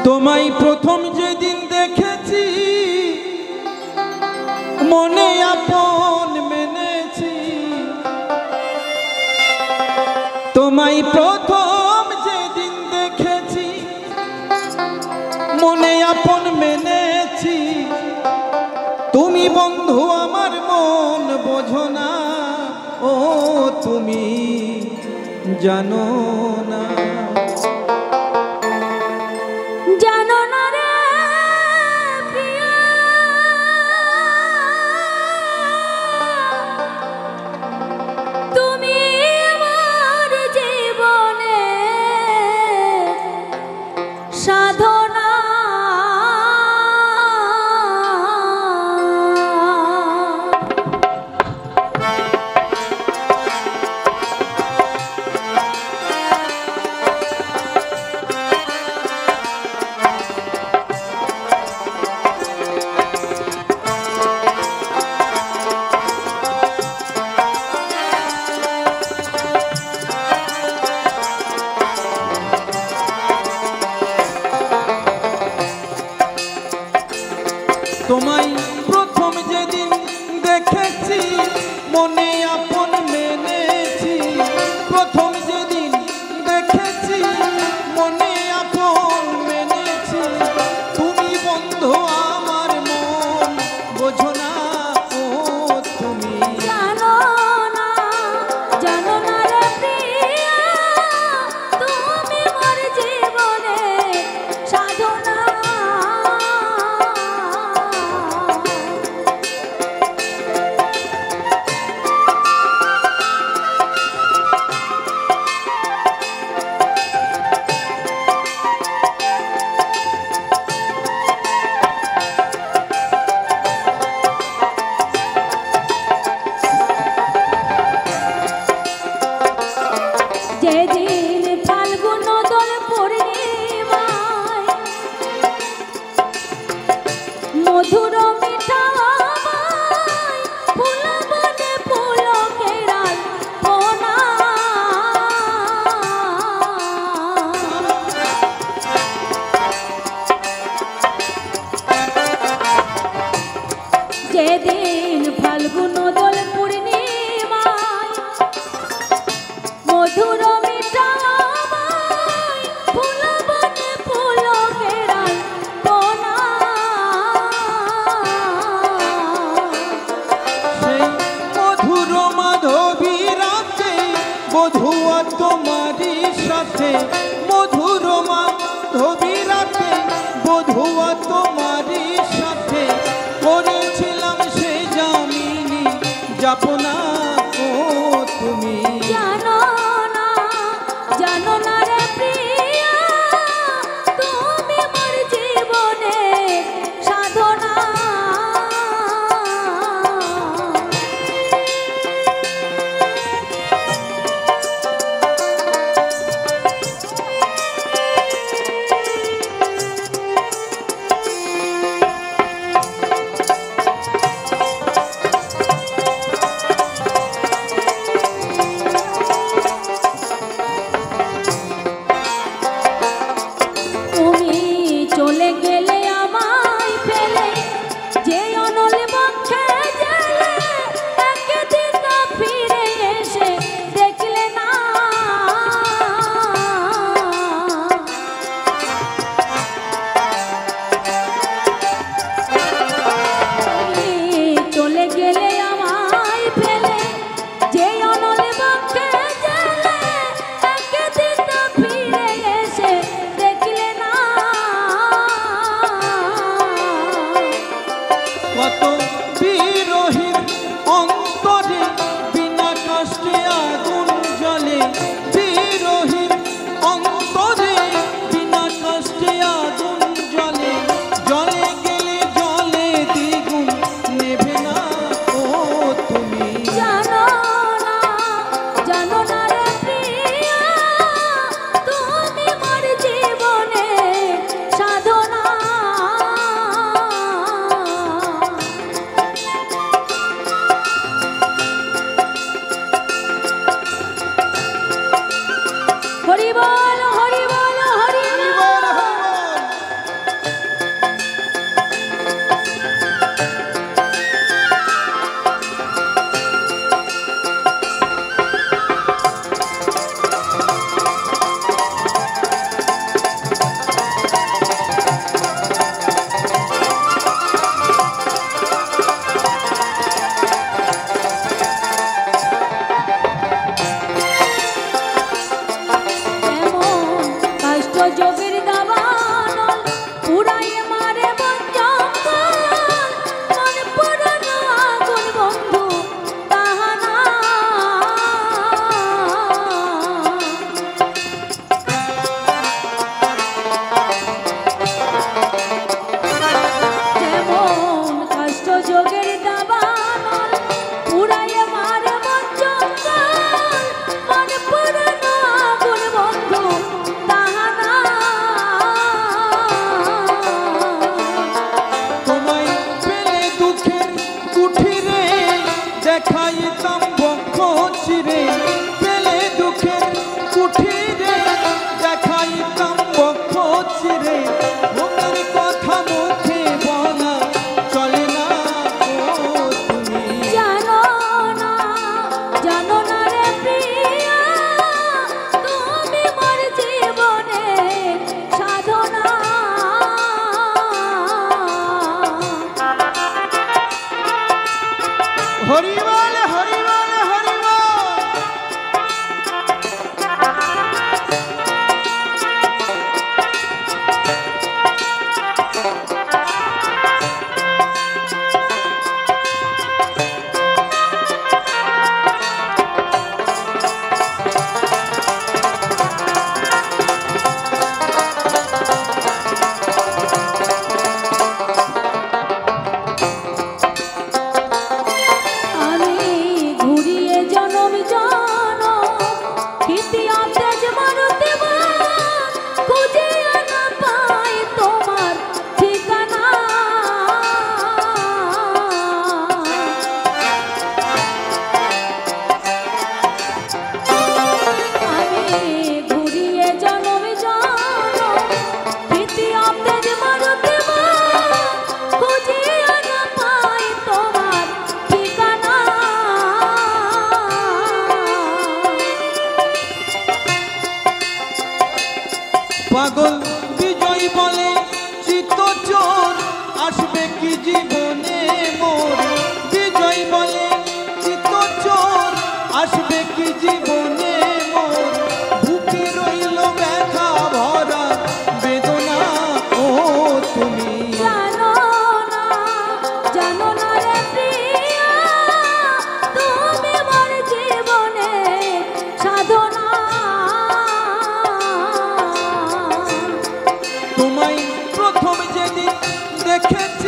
তোমায় প্রথম যেদিন দেখেছি মনে আপন মেনেছি, তোমায় প্রথম যেদিন দেখেছি মনে আপন মেনেছি। তুমি বন্ধু আমার মন বোঝো না, ও তুমি জানো না। জানো না রে প্রিয়া, তুমি আমার জীবনে সাধনা। তোমায় প্রথম যেদিন দেখেছি মনে আপন মেনেছি, প্রথম যেদিন দেখেছি মনে আপন মেনেছি। তুমি বন্ধু আমার মন বোঝো না, ও তুমি জানো না, জানো না রে প্রিয়া, তুমি মোর জীবনে সাধনা। যেদিন ফাল্গুন দোল পূর্ণিমায় মধুর মিঠা আমায় ফুল বনে পুলকেরাল পোনা। যেদিন ফাল্গুন দোল পূর্ণিমায় মধুর মিঠা আমায় ফুল বনে পুলকেরাল পোনা। সেই মধুর মাধবী রাতে বধুয়া তোমারই সাথে, মধুর মাধবী রাতে বধুয়া তোমারই সাথে করেছিলাম সে জামিনী যাপনা, ও তুমি জানো না, জানো না রে প্রিয়া, তুমি মোর জীবনে সাধনা। যোগের দাবানল পুরাই মারে বঞ্জঙ্গল মন পুরানো আগুন বন্ধু তাহানা যেমন কষ্ট যোগের দাবানল পুরাই মারে বঞ্জঙ্গল মন পুরানো আগুন বন্ধু তাহানা তোমায় পেলে দুঃখের কুঠিরে দেখাইতাম বক্ষ চিরে, পেলে দুঃখের কুঠিরে দেখাইতাম বক্ষ চিরে, মনের কথা মুখে বলা চলে না ও তুমি। জানো না রে প্রিয়া তুমি মোর জীবনে সাধনা হরিবল হরিবল হরিবল। আমি ঘুরিয়ে জনম জনম ইতিহাস তেজ মারতে খুঁজে না পাই তোমার ঠিকানা আমি ঘুরিয়ে জনম জনম ইতিহাস তেজ মারতে খুঁজে না পাই তোমার ঠিকানা পাগল বিজয় বলে চিত্ত চোর আসবে কি জীবনে মোর, বিজয় বলে চিত্ত চোর আসবে কি জীবনে মোর, বুকে রইল ব্যথা ভরা বেদনা ও তুমি। জানো না রে প্রিয়া তুমি মোর জীবনে সাধনা তোমায় প্রথম যেদিন দেখেছি